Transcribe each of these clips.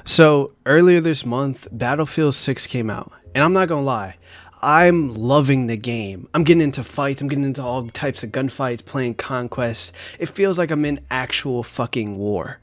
So earlier this month, Battlefield 6 came out, and I'm not gonna lie, I'm loving the game. I'm getting into fights, I'm getting into all types of gunfights, playing conquests. It feels like I'm in actual fucking war.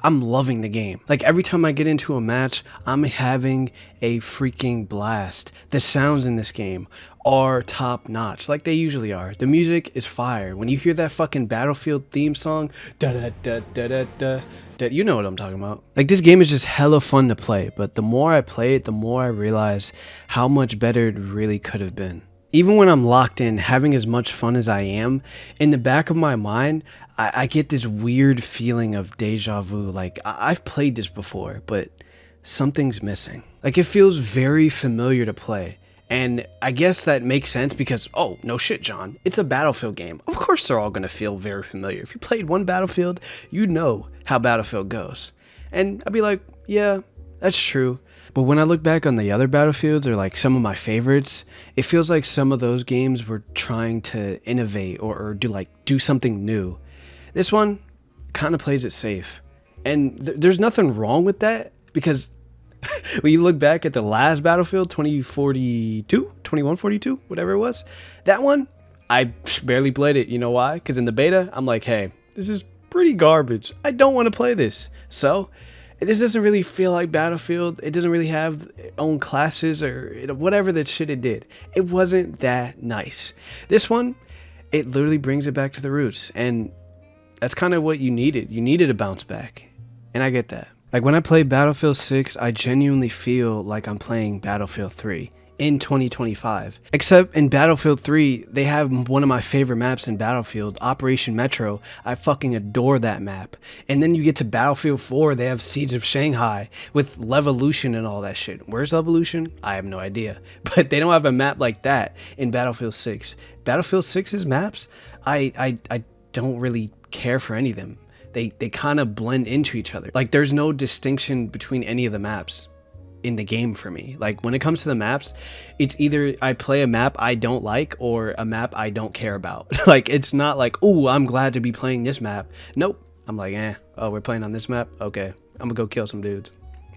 I'm loving the game. Like every time I get into a match, I'm having a freaking blast. The sounds in this game are top notch, like they usually are. The music is fire. When you hear that fucking Battlefield theme song, da da da da da da, you know what I'm talking about. Like this game is just hella fun to play, but the more I play it, the more I realize how much better it really could have been. Even when I'm locked in, having as much fun as I am, in the back of my mind, I get this weird feeling of deja vu. Like, I've played this before, but something's missing. Like, it feels very familiar to play. And I guess that makes sense because, oh, no shit, John. It's a Battlefield game. Of course they're all going to feel very familiar. If you played one Battlefield, you know how Battlefield goes. And I'd be like, yeah, that's true. But when I look back on the other Battlefields or like some of my favorites, it feels like some of those games were trying to innovate or do something new. This one kind of plays it safe. And there's nothing wrong with that because when you look back at the last Battlefield, 2142, whatever it was, that one, I barely played it. You know why? Because in the beta, I'm like, hey, this is pretty garbage. I don't want to play this. So this doesn't really feel like Battlefield. It doesn't really have its own classes or whatever that shit it did. It wasn't that nice. This one, it literally brings it back to the roots. And that's kind of what you needed. You needed a bounce back. And I get that. Like when I play Battlefield 6, I genuinely feel like I'm playing Battlefield 3 in 2025. Except in Battlefield 3, they have one of my favorite maps in Battlefield, Operation Metro. I fucking adore that map. And then you get to Battlefield 4, they have Siege of Shanghai with Levolution and all that shit. Where's Levolution? I have no idea. But they don't have a map like that in Battlefield 6. Battlefield 6's maps, I don't really care for any of them. They kind of blend into each other. Like there's no distinction between any of the maps in the game for me. Like when it comes to the maps, it's either I play a map I don't like or a map I don't care about. Like it's not like, oh, I'm glad to be playing this map. Nope. I'm like, oh, we're playing on this map? Okay. I'm gonna go kill some dudes.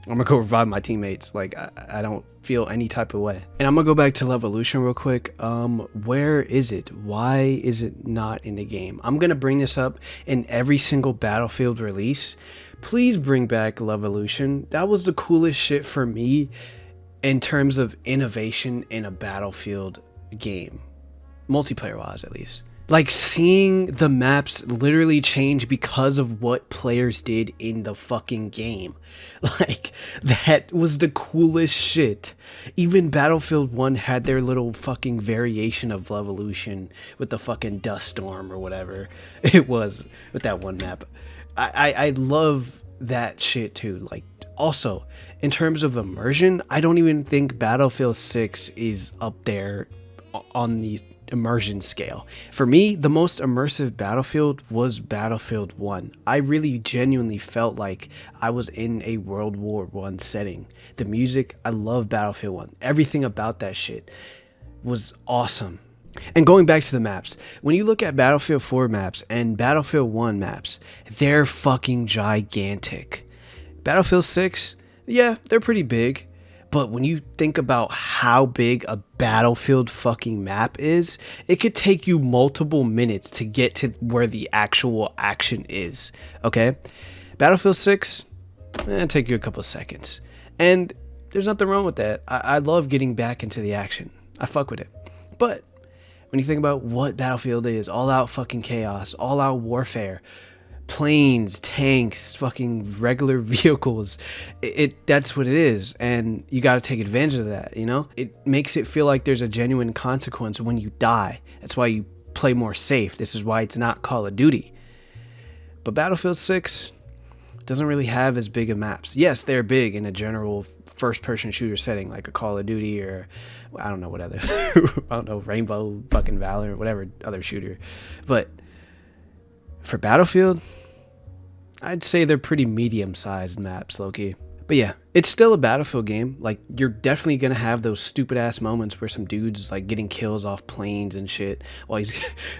I'm gonna go revive my teammates. Like I don't feel any type of way. And I'm gonna go back to Levolution real quick. Where is it? Why is it not in the game? I'm gonna bring this up in every single Battlefield release. Please bring back Levolution. That was the coolest shit for me in terms of innovation in a Battlefield game, multiplayer wise at least. Like seeing the maps literally change because of what players did in the fucking game. Like that was the coolest shit. Even Battlefield 1 had their little fucking variation of Levolution with the fucking dust storm or whatever it was with that one map. I love that shit too. Like also in terms of immersion, I don't even think Battlefield 6 is up there on the immersion scale. For me, the most immersive Battlefield was Battlefield 1. I really genuinely felt like I was in a World War I setting. The music, I love Battlefield 1. Everything about that shit was awesome. And going back to the maps, when you look at Battlefield 4 maps and Battlefield 1 maps, they're fucking gigantic. Battlefield 6, yeah, they're pretty big. But when you think about how big a Battlefield fucking map is, it could take you multiple minutes to get to where the actual action is, okay? Battlefield 6, take you a couple of seconds. And there's nothing wrong with that. I love getting back into the action. I fuck with it. But when you think about what Battlefield is, all out fucking chaos, all out warfare, planes, tanks, fucking regular vehicles, that's what it is, and you got to take advantage of that. You know, it makes it feel like there's a genuine consequence when you die. That's why you play more safe. This is why it's not Call of Duty. But Battlefield 6 doesn't really have as big of maps. Yes, they're big in a general first-person shooter setting like a Call of Duty or I don't know what other I don't know, Rainbow fucking Valor or whatever other shooter. But for Battlefield, I'd say they're pretty medium-sized maps, low-key. But yeah, it's still a Battlefield game. Like, you're definitely gonna have those stupid ass moments where some dude's like getting kills off planes and shit while he's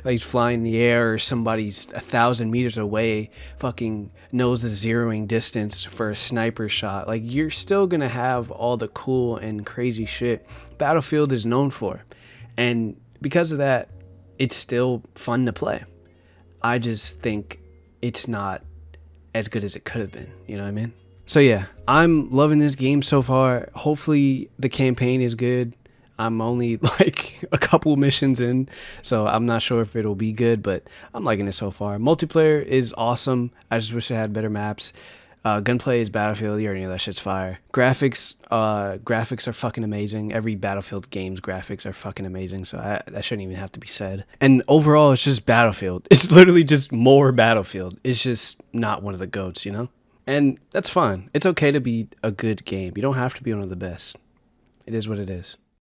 like he's flying in the air, or somebody's 1,000 meters away fucking knows the zeroing distance for a sniper shot. Like, you're still gonna have all the cool and crazy shit Battlefield is known for. And because of that, it's still fun to play. I just think it's not as good as it could have been. You know what I mean? So yeah, I'm loving this game so far. Hopefully the campaign is good. I'm only like a couple missions in, so I'm not sure if it'll be good, but I'm liking it so far. Multiplayer is awesome. I just wish it had better maps. Gunplay is Battlefield. You already know that shit's fire. Graphics are fucking amazing. Every Battlefield game's graphics are fucking amazing, so that shouldn't even have to be said. And overall, it's just Battlefield. It's literally just more Battlefield. It's just not one of the GOATs, you know? And that's fine. It's okay to be a good game. You don't have to be one of the best. It is what it is.